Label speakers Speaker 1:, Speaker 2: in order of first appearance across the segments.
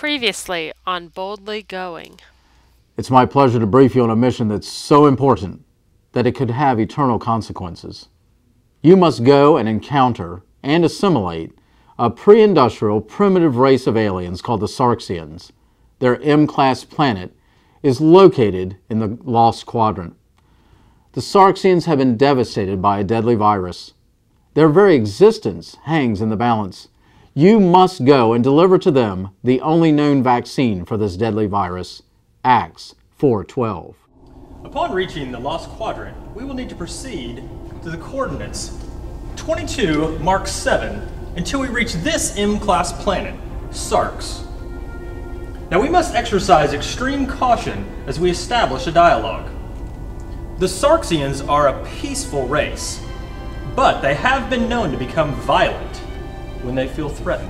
Speaker 1: Previously on Boldly Going.
Speaker 2: It's my pleasure to brief you on a mission that's so important that it could have eternal consequences. You must go and encounter and assimilate a pre-industrial primitive race of aliens called the Sarxians. Their M-class planet is located in the Lost Quadrant. The Sarxians have been devastated by a deadly virus. Their very existence hangs in the balance. You must go and deliver to them the only known vaccine for this deadly virus, Acts 4:12.
Speaker 3: Upon reaching the Lost Quadrant, we will need to proceed to the coordinates 22 Mark 7 until we reach this M-class planet, Sarx. Now we must exercise extreme caution as we establish a dialogue. The Sarxians are a peaceful race, but they have been known to become violent when they feel threatened.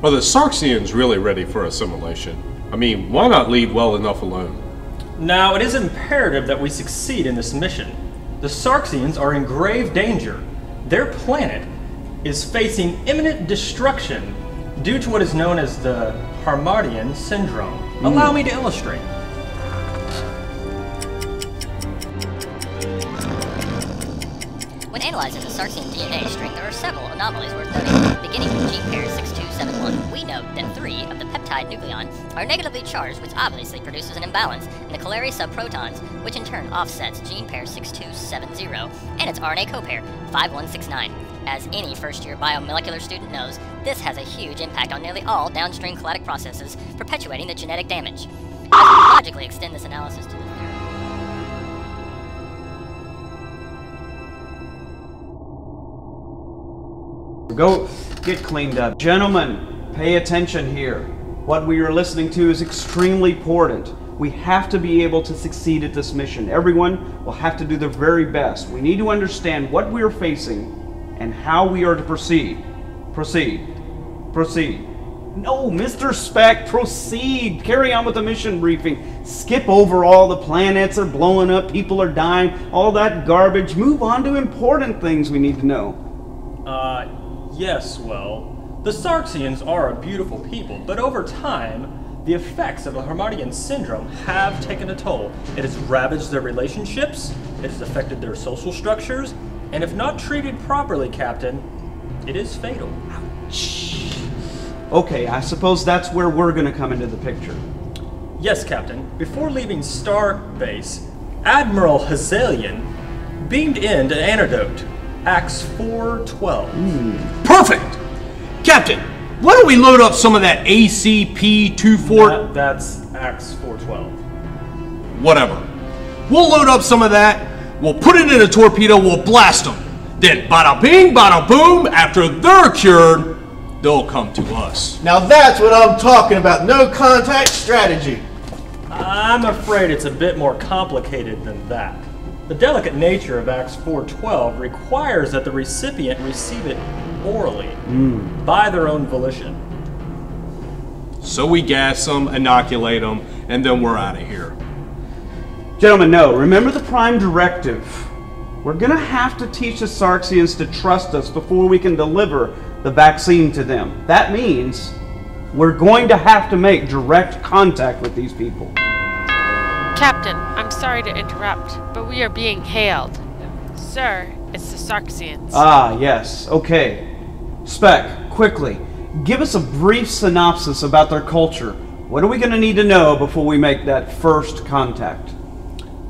Speaker 4: Are the Sarxians really ready for assimilation? I mean, why not leave well enough alone?
Speaker 3: Now, it is imperative that we succeed in this mission. The Sarxians are in grave danger. Their planet is facing imminent destruction due to what is known as the Harmardian Syndrome. Allow me to illustrate.
Speaker 5: When analyzing the Sarxian DNA string, there are several anomalies worth noting. Beginning with gene pair 6271, we note that 3 of the peptide nucleons are negatively charged, which obviously produces an imbalance in the Calleri subprotons, which in turn offsets gene pair 6270 and its RNA copair 5169. As any first-year biomolecular student knows, this has a huge impact on nearly all downstream cladic processes, perpetuating the genetic damage. As we logically extend this analysis to the
Speaker 6: Go get cleaned up. Gentlemen, pay attention here. What we are listening to is extremely important. We have to be able to succeed at this mission. Everyone will have to do their very best. We need to understand what we are facing and how we are to proceed. Proceed. Proceed. No, Mr. Speck, proceed. Carry on with the mission briefing. Skip over all the planets are blowing up, people are dying, all that garbage. Move on to important things we need to know.
Speaker 3: Yes, well, the Sarxians are a beautiful people, but over time, the effects of the Harmardian Syndrome have taken a toll. It has ravaged their relationships, it has affected their social structures, and if not treated properly, Captain, it is fatal.
Speaker 6: Ouch. Okay, I suppose that's where we're going to come into the picture.
Speaker 3: Yes, Captain. Before leaving Starbase, Admiral Hazalian beamed in to antidote Acts 4:12.
Speaker 7: Perfect! Captain, why don't we load up some of that ACP-24...
Speaker 3: That's Acts 4:12.
Speaker 7: Whatever. We'll load up some of that, we'll put it in a torpedo, we'll blast them. Then bada bing, bada boom, after they're cured, they'll come to us.
Speaker 8: Now that's what I'm talking about, no contact strategy.
Speaker 3: I'm afraid it's a bit more complicated than that. The delicate nature of Acts 4:12 requires that the recipient receive it orally, by their own volition.
Speaker 4: So we gas them, inoculate them, and then we're out of here.
Speaker 6: Gentlemen, no, remember the prime directive. We're going to have to teach the Sarxians to trust us before we can deliver the vaccine to them. That means we're going to have to make direct contact with these people.
Speaker 1: Captain, I'm sorry to interrupt, but we are being hailed. Sir, it's the Sarxians.
Speaker 6: Ah, yes. Okay. Speck, quickly, give us a brief synopsis about their culture. What are we going to need to know before we make that first contact?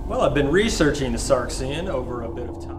Speaker 3: Well, I've been researching the Sarxian over a bit of time.